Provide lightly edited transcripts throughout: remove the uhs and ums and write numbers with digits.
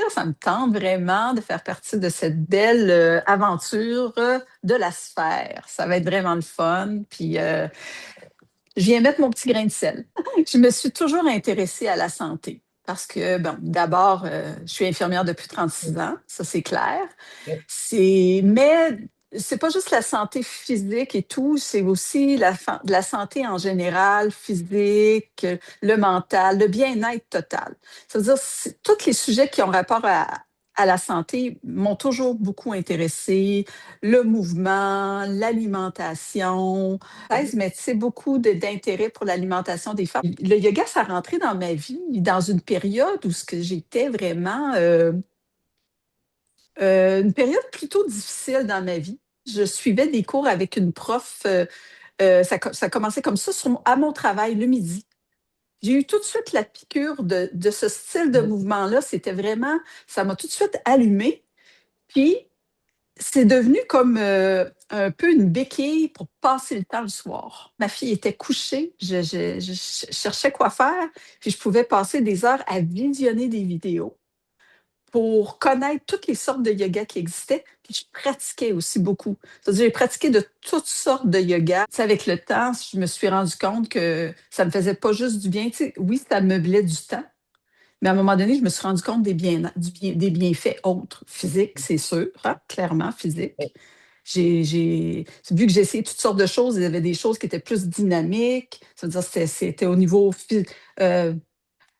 ça me tente vraiment de faire partie de cette belle aventure de la sphère. Ça va être vraiment le fun. Puis, je viens mettre mon petit grain de sel. Je me suis toujours intéressée à la santé parce que, bon, d'abord, je suis infirmière depuis 36 ans, ça c'est clair. Mais c'est pas juste la santé physique et tout, c'est aussi la santé en général, physique, le mental, le bien-être total. C'est-à-dire, tous les sujets qui ont rapport à la santé m'ont toujours beaucoup intéressée. Le mouvement, l'alimentation, mais tu sais, beaucoup d'intérêt pour l'alimentation des femmes. Le yoga, ça rentrait dans ma vie dans une période où ce que j'étais vraiment une période plutôt difficile dans ma vie. Je suivais des cours avec une prof. Ça commençait comme ça à mon travail le midi. J'ai eu tout de suite la piqûre de ce style de mouvement-là. C'était vraiment, ça m'a tout de suite allumé. Puis, c'est devenu comme un peu une béquille pour passer le temps le soir. Ma fille était couchée, je cherchais quoi faire, puis je pouvais passer des heures à visionner des vidéos pour connaître toutes les sortes de yoga qui existaient. Puis je pratiquais aussi beaucoup. C'est-à-dire, j'ai pratiqué de toutes sortes de yoga. Tu sais, avec le temps, je me suis rendu compte que ça me faisait pas juste du bien. Tu sais, oui, ça meublait du temps, mais à un moment donné, je me suis rendu compte des bienfaits autres. Physiques, c'est sûr, hein, clairement, physique. Vu que j'ai essayé toutes sortes de choses, il y avait des choses qui étaient plus dynamiques. C'est-à-dire, c'était au niveau euh,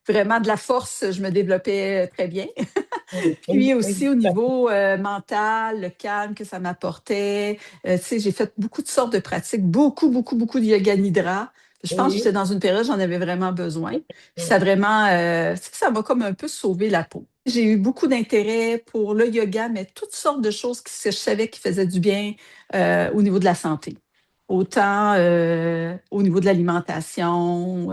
vraiment de la force, je me développais très bien. Puis aussi au niveau mental, le calme que ça m'apportait. Tu sais, j'ai fait beaucoup de sortes de pratiques, beaucoup, beaucoup, beaucoup de yoga nidra. Je pense que Oui. j'étais dans une période, j'en avais vraiment besoin. Puis ça a vraiment, tu sais, ça m'a comme un peu sauvé la peau. J'ai eu beaucoup d'intérêt pour le yoga, mais toutes sortes de choses que je savais qui faisaient du bien au niveau de la santé. Autant au niveau de l'alimentation,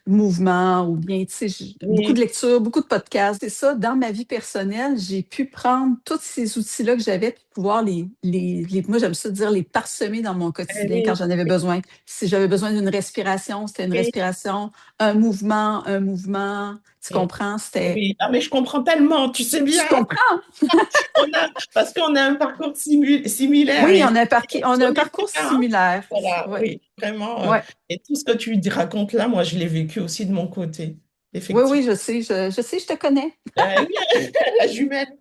mouvement, ou bien, tu sais, beaucoup de Oui. lectures, beaucoup de podcasts. C'est ça, dans ma vie personnelle, j'ai pu prendre tous ces outils-là que j'avais puis pouvoir moi, j'aime ça dire, les parsemer dans mon quotidien quand Oui. j'en avais besoin. Si j'avais besoin d'une respiration, c'était une Oui. respiration, un mouvement, un mouvement. Tu Oui. comprends? C'était. Oui. Ah, mais je comprends tellement, tu sais bien. Tu comprends? Parce qu'on a un parcours similaire Oui, et on a un on est parcours différents. similaire. Voilà, Oui, oui, vraiment. oui. Et tout ce que tu racontes là, moi, je l'ai vécu aussi de mon côté, Oui, oui, effectivement. je sais, je te connais. Oui, la jumelle.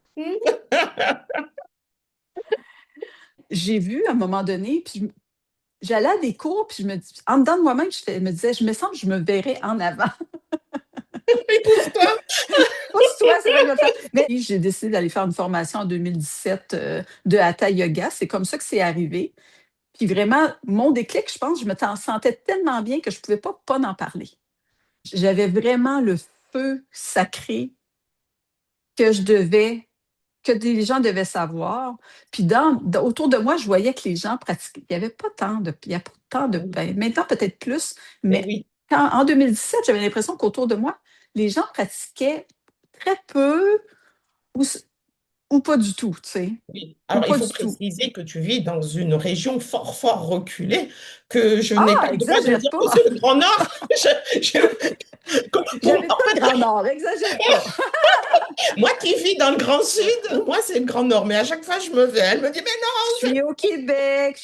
J'ai vu à un moment donné, puis j'allais à des cours, puis en dedans de moi-même, me disais, je me sens que je me verrais en avant. Épouse-toi. Pousse-toi, c'est ça que je vais faire. Mais j'ai décidé d'aller faire une formation en 2017 de Hatha Yoga. C'est comme ça que c'est arrivé. Puis vraiment, mon déclic, je pense, je me sentais tellement bien que je ne pouvais pas en parler. J'avais vraiment le feu sacré que je devais, que les gens devaient savoir. Puis autour de moi, je voyais que les gens pratiquaient. Il y a pas tant de, ben, maintenant peut-être plus, Mais mais oui. en 2017, j'avais l'impression qu'autour de moi, les gens pratiquaient très peu ou, ou pas du tout, tu sais, Oui. ou Alors, il pas faut du tout. préciser que tu vis dans une région fort, fort reculée, que je n'ai Ah, pas le droit de exagère dire que pas. c'est le Grand Nord. J'habite En pas le fait, Grand Nord, exagère pas. moi qui vis dans le Grand Sud, moi, c'est le Grand Nord. Mais à chaque fois, je me vais. Elle me dit, mais Je suis au non. Québec,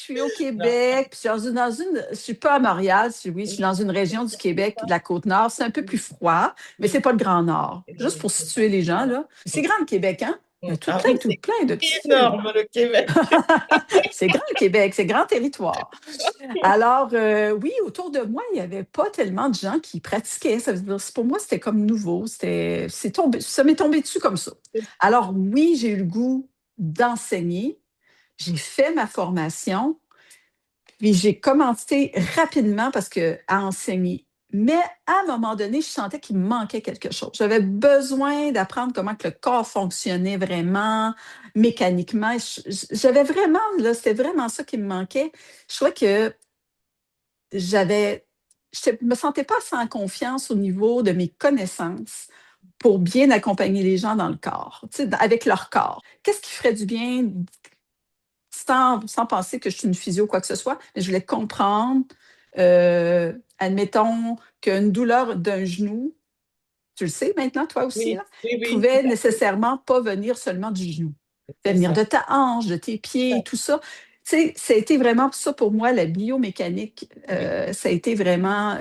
puis je suis pas à Montréal, oui, je suis dans une région du Québec, de la Côte-Nord, c'est un peu plus froid, mais c'est Oui, pas le Grand Nord. c'est Juste pour situer les gens, ça. là. C'est grand le Québec, hein? Il y a Ah oui, tout c'est plein de petites îles. énorme, le Québec. C'est grand le Québec, c'est grand territoire. Alors, oui, autour de moi, il n'y avait pas tellement de gens qui pratiquaient. Ça veut dire, pour moi, c'était comme nouveau. Ça m'est tombé dessus comme ça. Alors, oui, j'ai eu le goût d'enseigner. J'ai fait ma formation, puis j'ai commencé rapidement à enseigner. Mais à un moment donné, je sentais qu'il me manquait quelque chose. J'avais besoin d'apprendre comment que le corps fonctionnait vraiment, mécaniquement. J'avais vraiment, là, c'était vraiment ça qui me manquait. Je trouvais que j'avais, je ne me sentais pas assez en confiance au niveau de mes connaissances pour bien accompagner les gens dans le corps, tu sais, avec leur corps. Qu'est-ce qui ferait du bien sans penser que je suis une physio ou quoi que ce soit, mais je voulais comprendre, admettons, qu'une douleur d'un genou, tu le sais maintenant, toi aussi, Oui, là, oui, oui, tout pouvait à nécessairement pas venir seulement du genou. fait, Ça c'est pouvait venir ça. de ta hanche, de tes pieds, tout ça. Tu sais, ça a été vraiment ça pour moi, la biomécanique. Oui, Ça a été vraiment,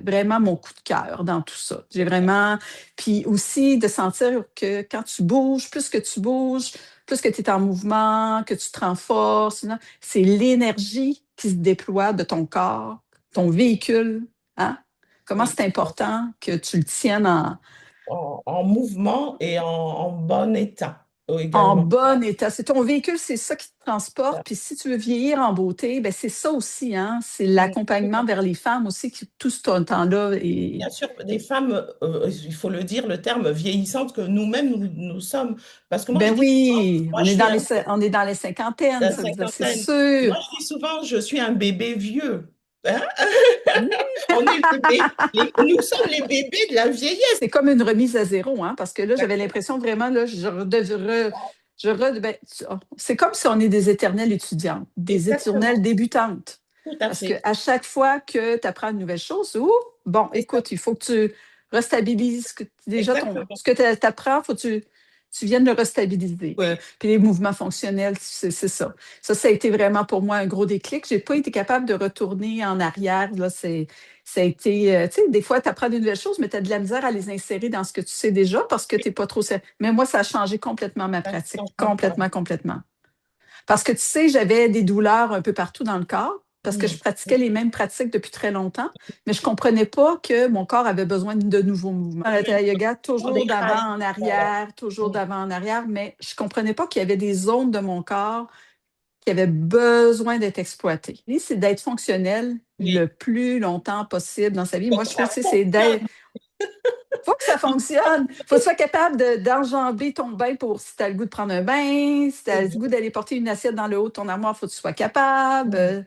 vraiment mon coup de cœur dans tout ça. J'ai vraiment. Puis aussi de sentir que quand tu bouges, plus que tu es en mouvement, que tu te renforces, là, c'est l'énergie qui se déploie de ton corps, ton véhicule. Hein? Comment oui, c'est important que tu le tiennes en mouvement et en bon état en également. bon état. C'est ton véhicule, c'est ça qui te transporte. Puis si tu veux vieillir en beauté, ben c'est ça aussi, hein? C'est l'accompagnement vers les femmes aussi, qui tout ce temps-là. Bien sûr, des femmes, il faut le dire, le terme vieillissantes que nous-mêmes nous sommes. Parce que moi, je Ben dis souvent, oui, moi, je suis un on est dans les cinquantaines, la ça veut dire, c'est cinquantaine. Moi, sûr. je dis souvent, je suis un bébé vieux. Hein. Oui. On est nous sommes les bébés de la vieillesse. C'est comme une remise à zéro, hein? Parce que là, j'avais l'impression vraiment, là, ben, c'est comme si on est des éternelles étudiantes, des éternelles Exactement, débutantes. tout à Parce fait. qu'à chaque fois que tu apprends une nouvelle chose, bon, C'est ça, écoute, il faut que tu restabilises déjà exactement. ce que tu apprends, il faut que tu viennes le restabiliser. Oui, Puis les mouvements fonctionnels, c'est ça. Ça a été vraiment pour moi un gros déclic. Je n'ai pas été capable de retourner en arrière. Là, ça a été, tu sais, des fois, tu apprends de nouvelles choses, mais tu as de la misère à les insérer dans ce que tu sais déjà parce que tu n'es pas trop. Mais moi, ça a changé complètement ma un pratique. changement de Complètement, paradigme. complètement. Parce que tu sais, j'avais des douleurs un peu partout dans le corps parce que je Mm. pratiquais les mêmes pratiques depuis très longtemps, mais je ne comprenais pas que mon corps avait besoin de nouveaux mouvements. Dans le yoga, Pour toujours d'avant d'écrasement, en voilà. arrière, toujours Mm. d'avant en arrière, mais je ne comprenais pas qu'il y avait des zones de mon corps qui avaient besoin d'être exploitées. L'idée, c'est d'être fonctionnel le Oui, plus longtemps possible dans sa vie. pour Moi, que je trouve ça que c'est d'être. fonctionne. Faut que ça fonctionne. Faut que tu sois capable d'enjamber ton bain pour si tu as le goût de prendre un bain, si tu as le goût d'aller porter une assiette dans le haut de ton armoire, faut que tu sois capable. Mm.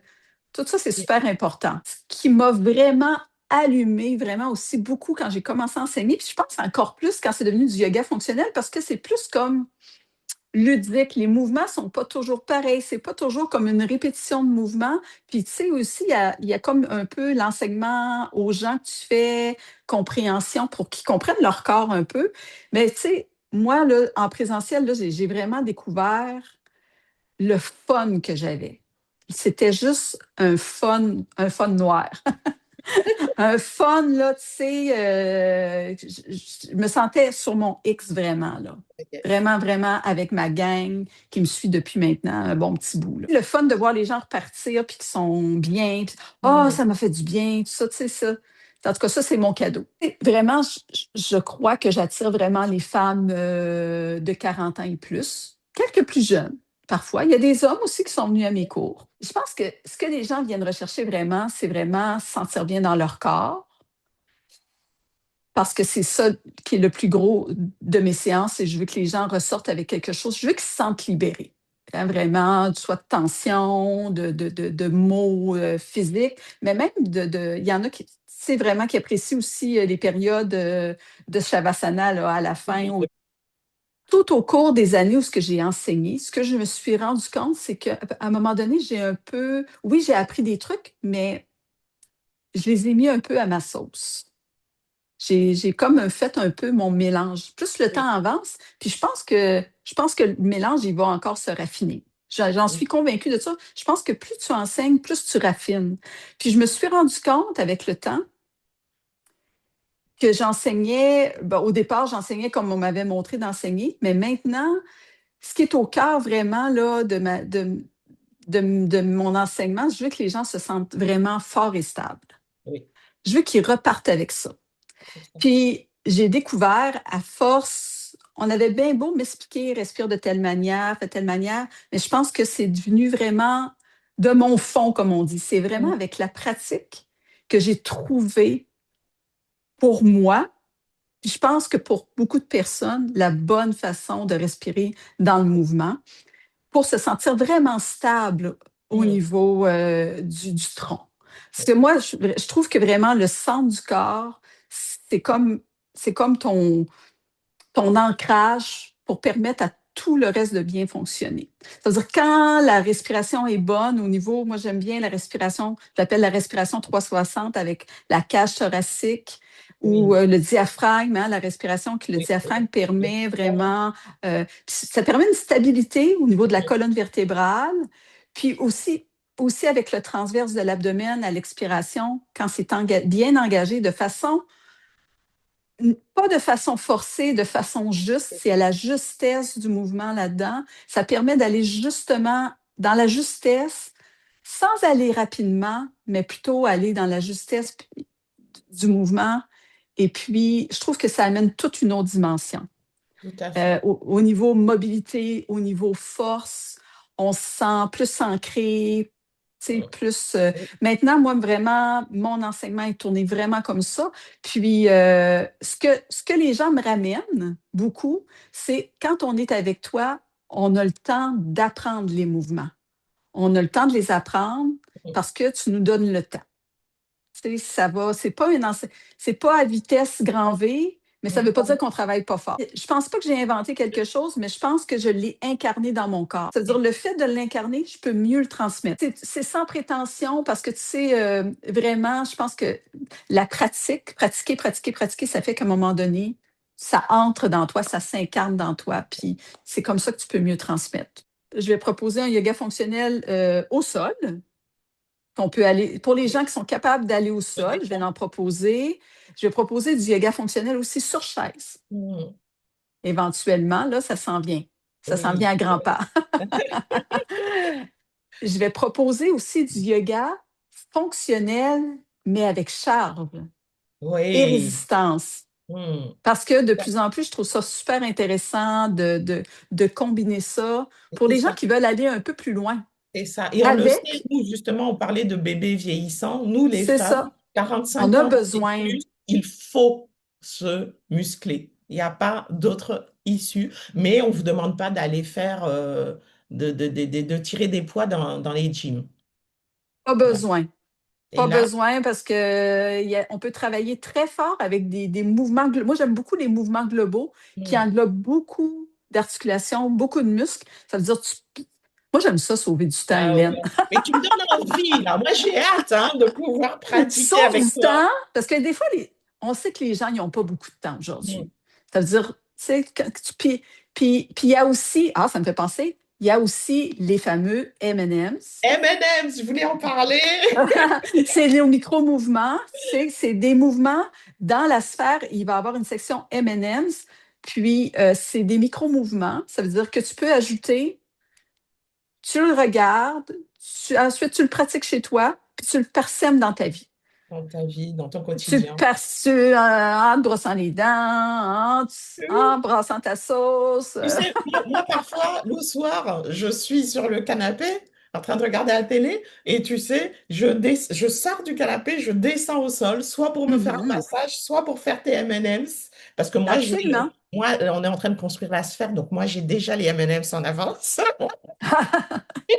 Tout ça, c'est Oui. super important. Ce qui m'a vraiment allumé, vraiment aussi beaucoup quand j'ai commencé à enseigner, puis je pense encore plus quand c'est devenu du yoga fonctionnel parce que c'est plus comme ludique. Les mouvements sont pas toujours pareils. C'est pas toujours comme une répétition de mouvements. Puis, tu sais, aussi, il y a comme un peu l'enseignement aux gens que tu fais, compréhension pour qu'ils comprennent leur corps un peu. Mais, tu sais, moi, là, en présentiel, là, j'ai vraiment découvert le fun que j'avais. C'était juste un fun noir. Un fun, là, tu sais, je me sentais sur mon X vraiment, là. Yes. Vraiment, vraiment avec ma gang qui me suit depuis maintenant un bon petit bout, là. Le fun de voir les gens repartir puis qu'ils sont bien. Puis, oh, Mm. ça m'a fait du bien, tout ça, tu sais, ça. En tout cas, ça, c'est mon cadeau. Et vraiment, je crois que j'attire vraiment les femmes de 40 ans et plus, quelques plus jeunes. Parfois, il y a des hommes aussi qui sont venus à mes cours. Je pense que ce que les gens viennent rechercher vraiment, c'est vraiment se sentir bien dans leur corps, parce que c'est ça qui est le plus gros de mes séances et je veux que les gens ressortent avec quelque chose. Je veux qu'ils se sentent libérés. Hein, vraiment, soit de tension, de mots physiques, mais même il y en a qui, c'est vraiment qui apprécient aussi les périodes de Shavasana là, à la fin, Oui, tout au cours des années où ce que j'ai enseigné, ce que je me suis rendu compte, c'est qu'à un moment donné, oui, j'ai appris des trucs, mais je les ai mis un peu à ma sauce. J'ai comme fait un peu mon mélange. Plus le temps oui, avance, puis je pense que le mélange, il va encore se raffiner. J'en oui. suis convaincue de ça. Je pense que plus tu enseignes, plus tu raffines. Puis je me suis rendu compte avec le temps que j'enseignais, ben, au départ, j'enseignais comme on m'avait montré d'enseigner, mais maintenant, ce qui est au cœur vraiment là, de mon enseignement, je veux que les gens se sentent vraiment forts et stables. Oui, Je veux qu'ils repartent avec ça. c'est ça. Puis j'ai découvert à force, on avait bien beau m'expliquer, respire de telle manière, fais telle manière, mais je pense que c'est devenu vraiment de mon fond, comme on dit. C'est vraiment Mm. avec la pratique que j'ai trouvé pour moi, puis je pense que pour beaucoup de personnes, la bonne façon de respirer dans le mouvement pour se sentir vraiment stable au Mm. niveau du tronc. Parce que moi, je trouve que vraiment le centre du corps, c'est comme, c'est comme ton ancrage pour permettre à tout le reste de bien fonctionner. C'est-à-dire quand la respiration est bonne au niveau, moi j'aime bien la respiration, j'appelle la respiration 360 avec la cage thoracique, ou Oui, le diaphragme, hein, la respiration que le oui, diaphragme oui. permet vraiment, ça permet une stabilité au niveau de la colonne vertébrale, puis aussi avec le transverse de l'abdomen à l'expiration, quand c'est bien engagé de façon, pas de façon forcée, de façon juste, c'est à la justesse du mouvement là-dedans. Ça permet d'aller justement dans la justesse, sans aller rapidement, mais plutôt aller dans la justesse du mouvement. Et puis, je trouve que ça amène toute une autre dimension. Tout à fait. Au niveau mobilité, au niveau force, on se sent plus ancré, tu sais, plus. Oui, Maintenant, moi, vraiment, mon enseignement est tourné vraiment comme ça. Puis, ce que les gens me ramènent beaucoup, c'est quand on est avec toi, on a le temps d'apprendre les mouvements. On a le temps de les apprendre parce que tu nous donnes le temps. Tu sais, ça va, c'est pas à vitesse grand V, mais ça ne veut pas dire qu'on travaille pas fort. Je pense pas que j'ai inventé quelque chose, mais je pense que je l'ai incarné dans mon corps. C'est-à-dire, le fait de l'incarner, je peux mieux le transmettre. C'est sans prétention parce que tu sais, vraiment, je pense que la pratiquer, ça fait qu'à un moment donné, ça entre dans toi, ça s'incarne dans toi, puis c'est comme ça que tu peux mieux transmettre. Je vais proposer un yoga fonctionnel au sol. On peut aller, pour les gens qui sont capables d'aller au je sol, je vais défends. en proposer. Je vais proposer du yoga fonctionnel aussi sur chaise. Mm. Éventuellement, là, ça s'en vient. Ça s'en Oui, vient à grands pas. Je vais proposer aussi du yoga fonctionnel, mais avec charge et oui. résistance. Mm. Parce que de plus en plus, je trouve ça super intéressant de combiner ça pour C'est les gens ça. qui veulent aller un peu plus loin. C'est ça. Et on le sait, Avec, nous, justement, on parlait de bébés vieillissants. Nous, les c'est femmes, ça. On 45 a ans et besoin. plus, il faut se muscler. Il n'y a pas d'autre issue. Mais on ne vous demande pas d'aller faire, de tirer des poids dans les gyms. Pas Voilà. besoin. Et Pas là, besoin parce que on peut travailler très fort avec des mouvements. Moi, j'aime beaucoup les mouvements globaux qui hmm, englobent beaucoup d'articulations, beaucoup de muscles. Ça veut dire, moi, j'aime ça sauver du temps, ah Hélène. ouais. Mais tu me donnes envie, là. Moi, j'ai hâte, hein, de pouvoir Tu pratiquer sauves avec du toi. temps parce que des fois, on sait que les gens, ils n'ont pas beaucoup de temps Hmm. aujourd'hui. Ça veut dire, tu sais, puis il y a aussi, ça me fait penser, il y a aussi les fameux M&M's. M&M's, je voulais en parler. C'est les micro-mouvements, c'est des mouvements dans la sphère. Il va y avoir une section M&M's, puis c'est des micro-mouvements. Ça veut dire que tu peux ajouter, tu le regardes, ensuite tu le pratiques chez toi, puis tu le parsèmes dans ta vie. Dans ta vie, dans ton Tu le quotidien. en te brossant les dents, en brassant ta sauce. Tu sais, moi, parfois, le soir, je suis sur le canapé en train de regarder la télé et tu sais, je sors du canapé, je descends au sol, soit pour me faire un Mhm, massage, soit pour faire tes M&M's. Parce que absolument. on est en train de construire la sphère, donc moi, j'ai déjà les M&M's en avance.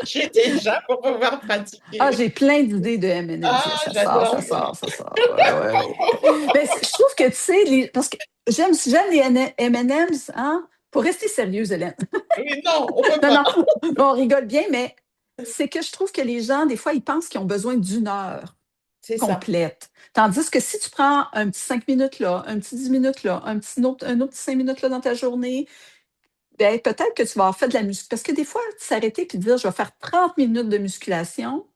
J'ai déjà pour pouvoir Ah, pratiquer. j'ai plein d'idées de M&M's, là. Ah, Ça sort, ça j'adore. sort, ça sort. Ouais, ouais, ouais. Mais je trouve que, tu sais, parce que j'aime les M&M's, hein, pour rester sérieuse, Hélène. Oui, non, on peut Non, pas. non, on rigole bien, mais c'est que je trouve que les gens, des fois, ils pensent qu'ils ont besoin d'une heure C'est ça. complète. Tandis que si tu prends un petit 5 minutes là, un petit 10 minutes là, un autre petit 5 minutes là dans ta journée, ben, peut-être que tu vas avoir fait de la musculation. Parce que des fois, s'arrêter et dire, je vais faire 30 minutes de musculation,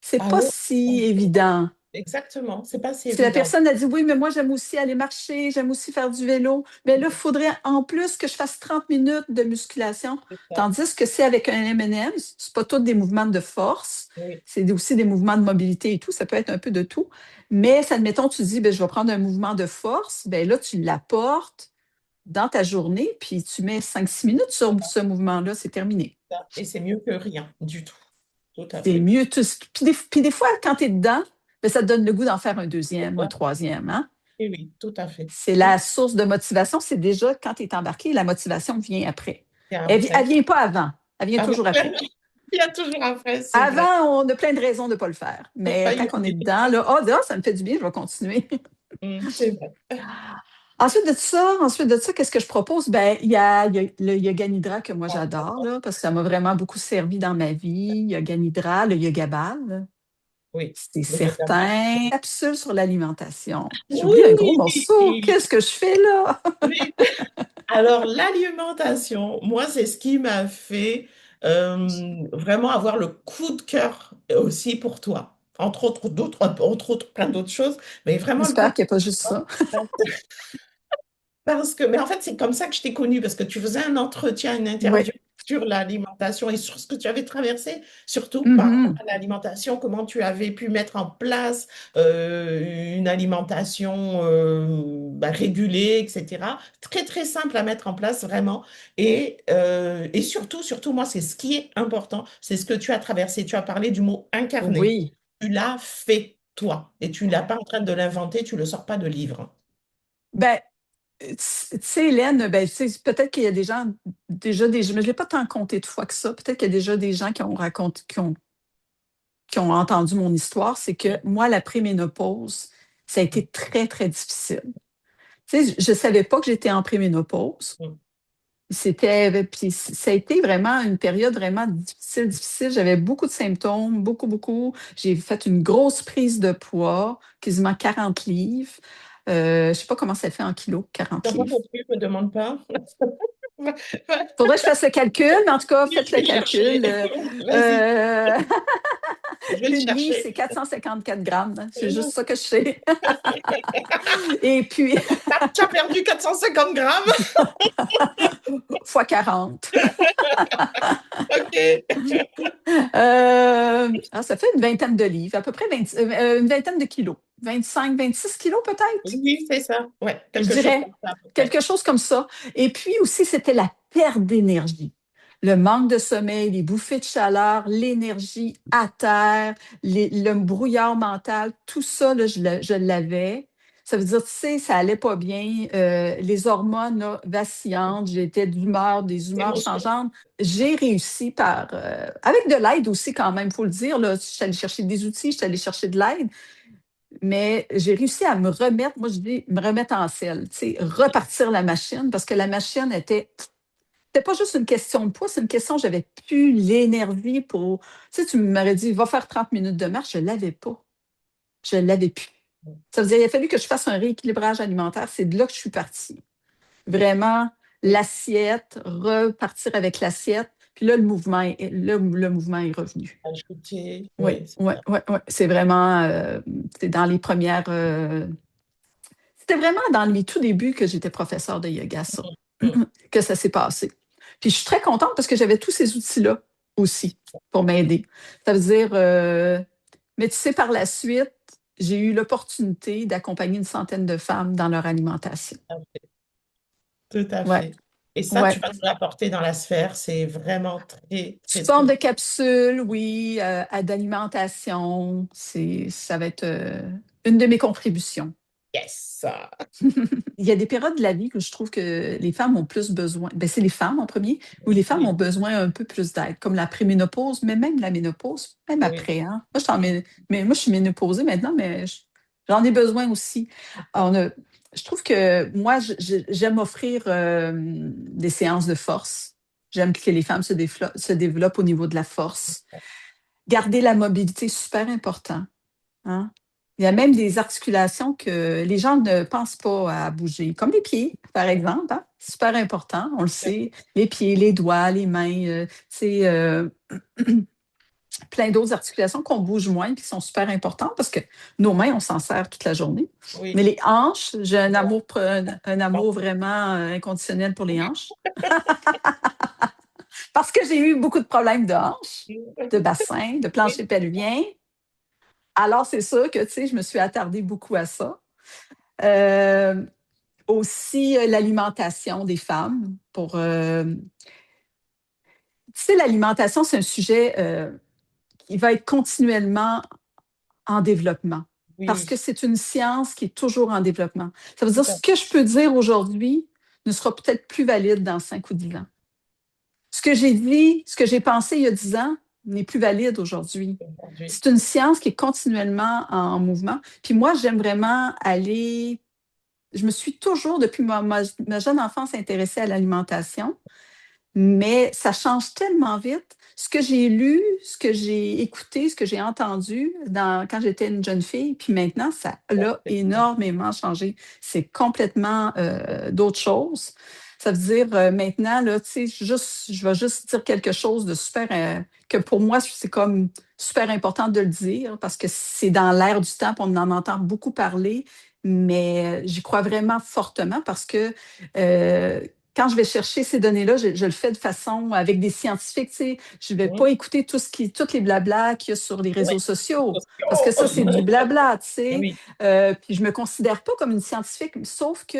c'est Ah pas oui, si évident. exactement. C'est pas si Si la évident. personne a dit oui, mais moi j'aime aussi aller marcher, j'aime aussi faire du vélo, mais là, il faudrait en plus que je fasse 30 minutes de musculation. C'est ça. Tandis que c'est avec un M&M's, c'est pas tous des mouvements de force, Oui. c'est aussi des mouvements de mobilité et tout, ça peut être un peu de tout. Mais admettons, tu dis, ben, je vais prendre un mouvement de force, ben là, tu l'apportes dans ta journée, puis tu mets 5-6 minutes sur ce mouvement-là, c'est terminé. Ça. Et c'est mieux que rien du tout. Tout à C'est fait. mieux. Puis des fois, quand tu es dedans, ben, ça te donne le goût d'en faire un deuxième ou un troisième. Hein? Oui, oui, tout à fait. C'est Tout la source de motivation. C'est déjà quand tu es embarqué, la motivation vient après. est Elle après. vient pas avant. Elle vient Ah bon? toujours après. Il y a toujours après, c'est vrai. Avant, on a plein de raisons de ne pas le faire. Faut Mais pas quand y on est aller. dedans, là, ça me fait du bien, je vais continuer. C'est vrai. Ensuite de ça, qu'est-ce que je propose? Ben, il y a le yoga nidra que moi Ah, j'adore, là, parce que ça m'a vraiment beaucoup servi dans ma vie. Yoga nidra, le yoga ball. Oui, C'est mais c'est important. certain. Capsule sur l'alimentation. J'ai oublié un gros morceau. Oui, Qu'est-ce que je fais là? oui. Alors, l'alimentation, moi, c'est ce qui m'a fait vraiment avoir le coup de cœur aussi pour toi. Entre autres, plein d'autres choses, mais vraiment le coup J'espère de qu'il n'y a pas juste ça. cœur. Mais en fait, c'est comme ça que je t'ai connue, parce que tu faisais un entretien, une Oui. interview sur l'alimentation et sur ce que tu avais traversé, surtout par rapport Mhm. à l'alimentation, comment tu avais pu mettre en place une alimentation régulée, etc. Très, très simple à mettre en place, vraiment. Et surtout, moi, c'est ce qui est important, c'est ce que tu as traversé. Tu as parlé du mot incarné. Oui. Tu l'as fait, toi. Et tu n'es pas en train de l'inventer, tu ne le sors pas de livre. Ben, tu sais, Hélène, ben, tu sais, peut-être qu'il y a des gens, déjà des, mais je ne l'ai pas tant compté de fois que ça. Peut-être qu'il y a déjà des gens qui ont raconté, qui ont entendu mon histoire. C'est que moi, la préménopause, ça a été très, très difficile. Tu sais, je ne savais pas que j'étais en préménopause. Puis ça a été vraiment une période vraiment difficile, difficile. J'avais beaucoup de symptômes, beaucoup, beaucoup. J'ai fait une grosse prise de poids, quasiment 40 livres. Je ne sais pas comment ça fait en kilos, 40 Non, moi livres. non plus, ne me demande pas. Faudrait que je fasse le calcul, mais en tout cas, faites Je le vais chercher. calcul. Vas-y, Euh, je vais le une livre, chercher. c'est 454 grammes. C'est juste ça que je sais. Et puis, Tu as perdu 450 grammes? fois 40. Ok. Ça fait une vingtaine de livres, à peu près une vingtaine de kilos. 25, 26 kilos peut-être, Oui, c'est ça. Ouais, je quelque chose dirais. comme ça à peu près. Quelque chose comme ça. Et puis aussi, c'était la perte d'énergie. Le manque de sommeil, les bouffées de chaleur, l'énergie à terre, le brouillard mental, tout ça, là, je l'avais. Ça veut dire, tu sais, ça allait pas bien. Les hormones là, vacillantes, j'étais d'humeur, des humeurs Émotion. changeantes. J'ai réussi avec de l'aide aussi quand même, il faut le dire. Là, je suis allée chercher des outils, je suis allée chercher de l'aide, mais j'ai réussi à me remettre, moi je dis me remettre en selle, tu sais, repartir la machine parce que la machine c'était pas juste une question de poids, c'est une question, j'avais plus l'énergie pour, tu sais, tu m'aurais dit, va faire 30 minutes de marche, je l'avais pas, je l'avais plus. Ça veut dire, il a fallu que je fasse un rééquilibrage alimentaire, c'est de là que je suis partie. Vraiment, Oui, l'assiette, repartir avec l'assiette, puis là, le mouvement est revenu. ajouter. Oui, Oui, c'est oui, ça. oui, oui. C'est vraiment, c'est dans les premières, c'était vraiment dans les tout débuts que j'étais professeure de yoga, ça, Mm. que ça s'est passé. Puis je suis très contente parce que j'avais tous ces outils-là aussi pour m'aider. Ça veut dire, mais tu sais, par la suite, j'ai eu l'opportunité d'accompagner une centaine de femmes dans leur alimentation. Tout à Ouais, fait. Et ça, tu ouais. vas nous l'apporter dans la sphère. C'est vraiment très, Sous très, forme de très. capsules, oui, d'alimentation, ça va être une de mes contributions. Yes! Il y a des périodes de la vie que je trouve que les femmes ont plus besoin. Ben, c'est les femmes en premier, où les femmes ont Oui, besoin un peu plus d'aide, comme la préménopause, mais même la ménopause, même oui. après. Hein. Moi, je suis ménopausée maintenant, mais j'en ai besoin aussi. Je trouve que moi, j'aime offrir des séances de force. J'aime que les femmes se développent au niveau de la force. Garder la mobilité, super important. Hein? Il y a même des articulations que les gens ne pensent pas à bouger, comme les pieds, par exemple. Hein? Super important, on le sait. Les pieds, les doigts, les mains, c'est plein d'autres articulations qu'on bouge moins et qui sont super importantes parce que nos mains, on s'en sert toute la journée. Mais Oui. les hanches, j'ai Voilà. un amour vraiment inconditionnel pour les hanches parce que j'ai eu beaucoup de problèmes de hanches, de bassin, de plancher Oui. pelvien. Alors, c'est sûr que, tu sais, je me suis attardée beaucoup à ça. Euh, Aussi l'alimentation des femmes. Tu sais, l'alimentation, c'est un sujet qui va être continuellement en développement parce que Oui. c'est une science qui est toujours en développement. Ça veut Tout dire à ce que je peux dire aujourd'hui ne sera peut-être plus valide dans 5 ou 10 ans. Ce que j'ai dit, ce que j'ai pensé il y a 10 ans n'est plus valide aujourd'hui. fait aujourd'hui. C'est une science qui est continuellement en mouvement. Puis moi, j'aime vraiment aller. Je me suis toujours, depuis ma jeune enfance, intéressée à l'alimentation. mais ça change tellement vite. Ce que j'ai lu, ce que j'ai écouté, ce que j'ai entendu quand j'étais une jeune fille, puis maintenant, ça a énormément changé. C'est complètement d'autres choses. Ça veut dire maintenant, là, tu sais, je vais juste dire quelque chose de super, que pour moi, c'est comme super important de le dire parce que c'est dans l'air du temps, puis on en entend beaucoup parler, mais j'y crois vraiment fortement parce que euh, quand je vais chercher ces données-là, je le fais de façon avec des scientifiques, tu sais. Je ne vais Mhm. pas écouter toutes les blablas qu'il y a sur les Oui. réseaux sociaux, parce que Oh, ça, c'est du blabla, tu sais. oui, Puis je me considère pas comme une scientifique, sauf que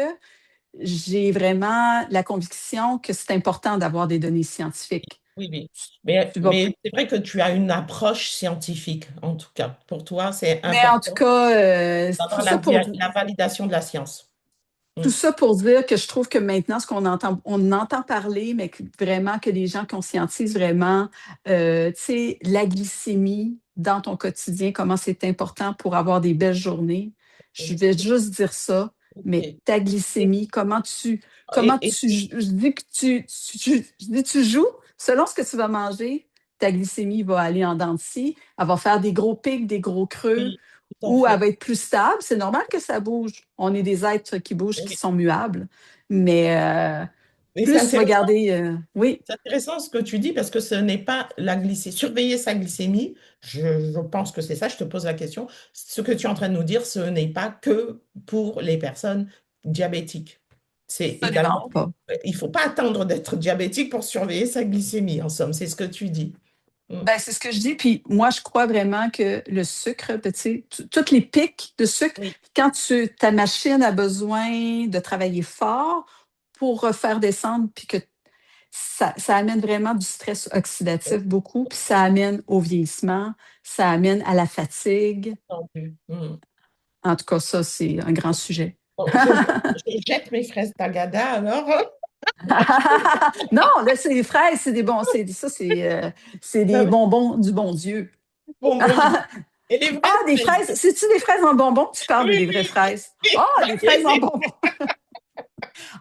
j'ai vraiment la conviction que c'est important d'avoir des données scientifiques. oui, oui. Mais, Tu vas... mais c'est vrai que tu as une approche scientifique, en tout cas. Pour toi, c'est Mais en tout important cas, d'avoir la validation de la science. Mm. tout ça pour dire que je trouve que maintenant, ce qu'on entend, on entend parler, mais vraiment que les gens conscientisent vraiment, tu sais, la glycémie dans ton quotidien, comment c'est important pour avoir des belles journées. Je vais juste dire ça, mais Ok. ta Et, glycémie, comment et, tu, je dis que je dis tu joues, selon ce que tu vas manger, ta glycémie va aller en dents de scie, elle va faire des gros pics, des gros creux, oui, tout à ou elle fait. va être plus stable. C'est normal que ça bouge. On est des êtres qui bougent, qui Oui. sont muables. Mais Et plus tu vas garder. Oui, c'est intéressant ce que tu dis parce que ce n'est pas la glycémie. Surveiller sa glycémie, je pense que c'est ça, je te pose la question. Ce que tu es en train de nous dire, ce n'est pas que pour les personnes diabétiques. C'est absolument également, pas. il ne faut pas attendre d'être diabétique pour surveiller sa glycémie, en somme, c'est ce que tu dis. Mm. Ben, c'est ce que je dis. Puis moi, je crois vraiment que le sucre, ben, tu sais, toutes les pics de sucre, Oui, quand ta machine a besoin de travailler fort pour refaire descendre, puis que ça amène vraiment du stress oxydatif beaucoup, puis ça amène au vieillissement, ça amène à la fatigue. entendu. Mm. En tout cas, ça, c'est un grand sujet. Bon, je jette mes fraises tagada alors. Non, là, c'est des fraises, c'est des bons, c'est des Non, bonbons du bon Dieu. bonbon du... Et les vraies Ah, des fraises. fraises, c'est-tu des fraises en bonbons? Tu parles Oui, des vraies oui, fraises. oui. Ah, Bah des oui, fraises en bonbons.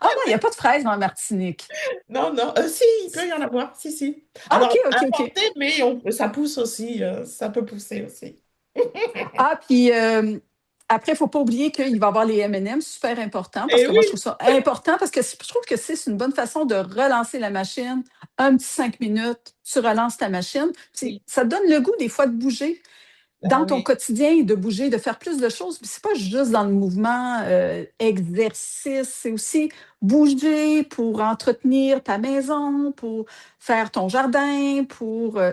Ah non, il n'y a pas de fraises en Martinique. non, non, si, il peut y en avoir, si, si. Ah, OK, Alors, OK, OK. importé, mais ça pousse aussi, ça peut pousser aussi. Ah, puis après, il ne faut pas oublier qu'il va y avoir les M&M, super important, parce Et que moi, je oui, trouve ça important, parce que je trouve que c'est une bonne façon de relancer la machine. Un petit 5 minutes, tu relances ta machine. Puis oui, ça te donne le goût, des fois, de bouger ah dans ton oui, quotidien, de bouger, de faire plus de choses. Puis c'est pas juste dans le mouvement exercice, c'est aussi bouger pour entretenir ta maison, pour faire ton jardin,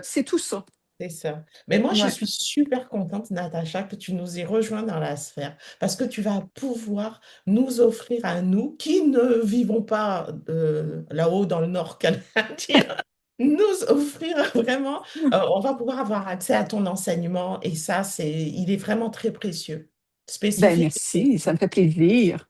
c'est tout ça. c'est ça. Mais moi, je Ouais. suis super contente, Natacha, que tu nous aies rejoints dans la sphère, parce que tu vas pouvoir nous offrir à nous, qui ne vivons pas là-haut dans le nord canadien, nous offrir vraiment, on va pouvoir avoir accès à ton enseignement, et ça, il est vraiment très précieux, Ben spécifique. merci, ça me fait plaisir.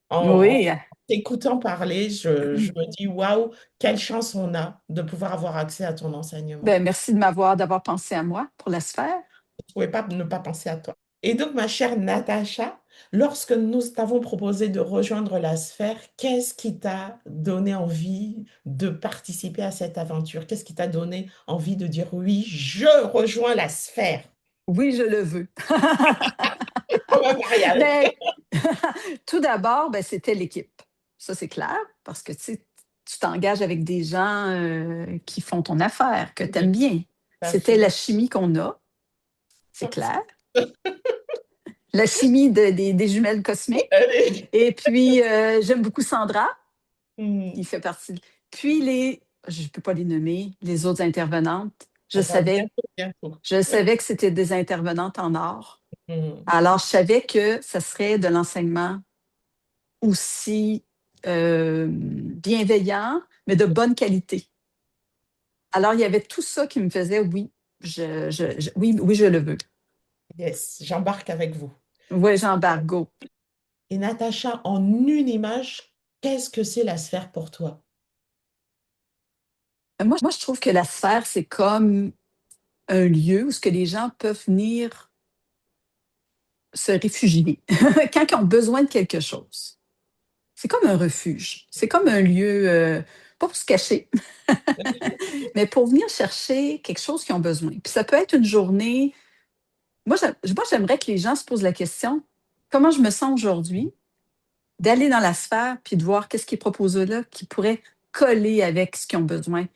En Oui. t'écoutant parler, je me dis, waouh, quelle chance on a de pouvoir avoir accès à ton enseignement. Ben merci d'avoir pensé à moi pour la sphère. Je ne pouvais pas ne pas penser à toi. Et donc, ma chère Natacha, lorsque nous t'avons proposé de rejoindre la sphère, qu'est-ce qui t'a donné envie de participer à cette aventure? Qu'est-ce qui t'a donné envie de dire oui, je rejoins la sphère Oui, je le veux. comme un mariage? Ben, tout d'abord, ben, c'était l'équipe. Ça, c'est clair, parce que tu sais, tu t'engages avec des gens qui font ton affaire, que tu aimes Oui, bien. tout à C'était fait. la chimie qu'on a, c'est clair. La chimie des jumelles cosmiques. Allez. Et puis, j'aime beaucoup Sandra, qui Hmm, fait partie. Puis, je ne peux pas les nommer, les autres intervenantes. Je on va savais, bientôt, bientôt. je savais que c'était des intervenantes en or. Hmm, Alors, je savais que ça serait de l'enseignement aussi bienveillant, mais de bonne qualité. Alors, il y avait tout ça qui me faisait, oui, oui, oui, je le veux. yes, j'embarque avec vous. Oui, Jean-Bart, go. Et Natacha, en une image, qu'est-ce que c'est la sphère pour toi? Moi, je trouve que la sphère, c'est comme un lieu où ce que les gens peuvent venir se réfugier quand ils ont besoin de quelque chose. C'est comme un refuge. C'est comme un lieu. pas pour se cacher, mais pour venir chercher quelque chose qu'ils ont besoin. Puis ça peut être une journée. Moi, j'aimerais que les gens se posent la question, comment je me sens aujourd'hui, d'aller dans la sphère puis de voir qu'est-ce qui est proposé là qui pourrait coller avec ce qu'ils ont besoin,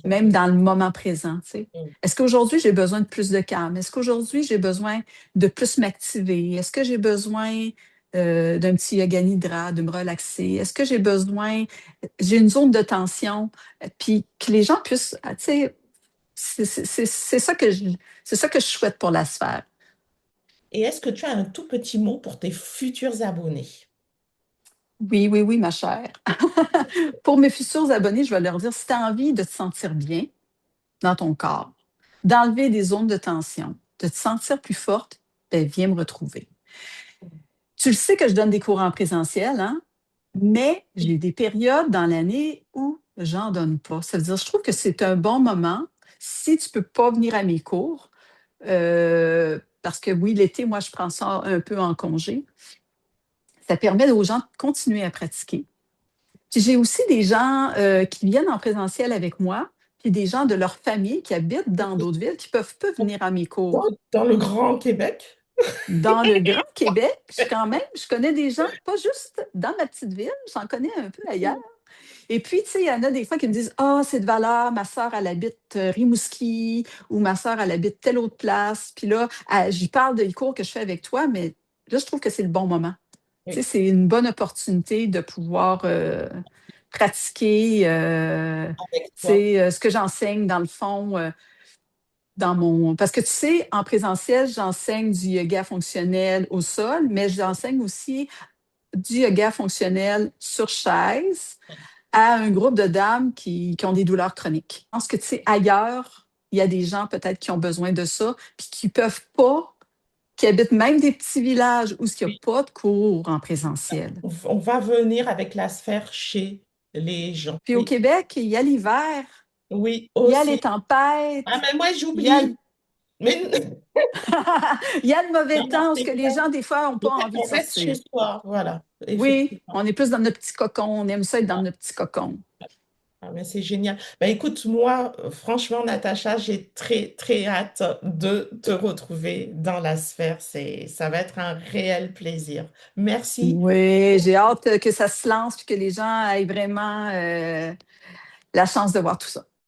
même dans le moment présent. Tu sais. Mm. Est-ce qu'aujourd'hui, j'ai besoin de plus de calme? Est-ce qu'aujourd'hui, j'ai besoin de plus m'activer? Est-ce que j'ai besoin d'un petit yoga nidra, de me relaxer? Est-ce que j'ai une zone de tension? Puis que les gens puissent, tu sais, c'est ça c'est ça que je souhaite pour la sphère. Et est-ce que tu as un tout petit mot pour tes futurs abonnés? Oui, oui, oui, ma chère. Pour mes futurs abonnés, je vais leur dire, si tu as envie de te sentir bien dans ton corps, d'enlever des zones de tension, de te sentir plus forte, ben, viens me retrouver. Tu le sais que je donne des cours en présentiel, hein? Mais j'ai des périodes dans l'année où j'en donne pas. Ça veut dire, je trouve que c'est un bon moment si tu peux pas venir à mes cours, parce que oui, l'été, moi, je prends ça un peu en congé. Ça permet aux gens de continuer à pratiquer. Puis j'ai aussi des gens qui viennent en présentiel avec moi, puis des gens de leur famille qui habitent dans d'autres villes qui peuvent pas venir à mes Dans, cours. dans le Grand Québec? Dans le Grand Québec, je connais des gens, pas juste dans ma petite ville, j'en connais un peu ailleurs. Et puis, tu sais, il y en a des fois qui me disent, ah, c'est de valeur, ma sœur, elle habite Rimouski ou ma sœur, elle habite telle autre place. Puis là, j'y parle des cours que je fais avec toi, mais là, je trouve que c'est le bon moment. Tu sais, Oui, c'est une bonne opportunité de pouvoir pratiquer avec tu toi. sais, ce que j'enseigne dans le fond, dans mon. Parce que tu sais, en présentiel, j'enseigne du yoga fonctionnel au sol, mais j'enseigne aussi du yoga fonctionnel sur chaise à un groupe de dames qui ont des douleurs chroniques. Je pense que, tu sais, ailleurs, il y a des gens peut-être qui ont besoin de ça, puis qui peuvent pas, qui habitent même des petits villages où il n'y a Oui. pas de cours en présentiel. On va venir avec la sphère chez les gens. Puis au Oui, Québec, il y a l'hiver, oui, il y a les aussi. Ah, tempêtes, mais moi, il y a, j'oublie. Mais il y a le mauvais temps, n'importe parce que les quoi. gens, des fois, n'ont pas envie de On reste chez sortir. soi, voilà, Oui, effectivement. on est plus dans notre petit cocon, on aime ça être dans notre petit cocon. Ah, mais c'est génial. Bah, écoute, moi, franchement, Natacha, j'ai très, très hâte de te retrouver dans la sphère. Ça va être un réel plaisir. Merci. Oui, j'ai hâte que ça se lance et que les gens aient vraiment la chance de voir tout ça.